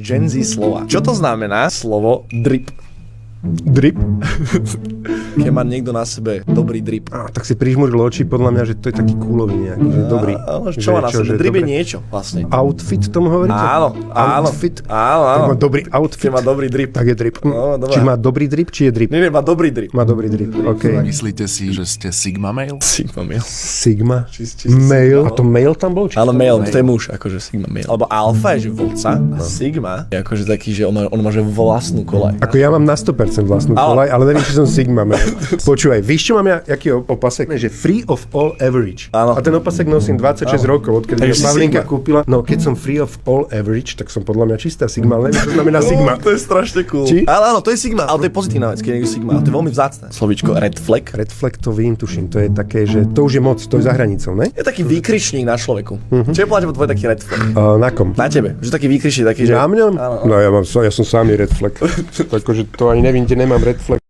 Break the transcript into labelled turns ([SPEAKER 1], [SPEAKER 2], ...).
[SPEAKER 1] Gen Z slova. Čo to znamená slovo drip?
[SPEAKER 2] Drip?
[SPEAKER 1] Keď má niekto na sebe dobrý drip.
[SPEAKER 2] Tak si prižmuril oči, podľa mňa, že to je taký coolový nejaký, že dobrý.
[SPEAKER 1] Ale čo má na sebe? Drip je niečo vlastne.
[SPEAKER 2] Outfit tomu hovoríte?
[SPEAKER 1] Áno.
[SPEAKER 2] Outfit?
[SPEAKER 1] Áno.
[SPEAKER 2] Tak má dobrý outfit.
[SPEAKER 1] Keď má dobrý drip.
[SPEAKER 2] Tak je drip.
[SPEAKER 1] No,
[SPEAKER 2] či má dobrý drip, či je drip?
[SPEAKER 1] Nie, má dobrý drip.
[SPEAKER 2] Má dobrý drip, OK.
[SPEAKER 3] Myslíte si, že ste Sigma male?
[SPEAKER 1] Sigma male.
[SPEAKER 2] Sigma?
[SPEAKER 1] Či
[SPEAKER 2] Male? A to male tam bol?
[SPEAKER 1] Áno, male, to je muž, akože Sigma male. Alebo alfa je, že vodca. A Sigma je akože taký, že on má že vlastnú kolaj.
[SPEAKER 2] Ako ja mám na 100% vlastnú kolaj, ale verím, že som Sigma man. Počúvaj, víš čo mám ja, aký opasek? Že free of all average.
[SPEAKER 1] Áno.
[SPEAKER 2] A ten opasek nosím 26 rokov, odkedy
[SPEAKER 1] Takže
[SPEAKER 2] ma
[SPEAKER 1] si
[SPEAKER 2] Pavlinka
[SPEAKER 1] Sigma.
[SPEAKER 2] kúpila. No, keď som free of all average, tak som podľa mňa čistá Sigma, ale neviem, čo znamená Sigma.
[SPEAKER 1] To je strašne cool.
[SPEAKER 2] Či?
[SPEAKER 1] Ale áno, to je Sigma, ale to je pozitívna vec, keď je Sigma, ale to je veľmi vzácne. Slovíčko red flag.
[SPEAKER 2] Red flag to vím, tuším, to je také, že to už je moc, to je za hranicou, ne?
[SPEAKER 1] Je taký výkričník na človeku. Čo je povedať, tvoj taký red flag?
[SPEAKER 2] Na kom?
[SPEAKER 1] Na tebe, že taký výkričník, taký, že...
[SPEAKER 2] Na mňom?
[SPEAKER 1] Áno.
[SPEAKER 2] No ja som sám red flag. Takže to ani nevím, kde nemám red flag.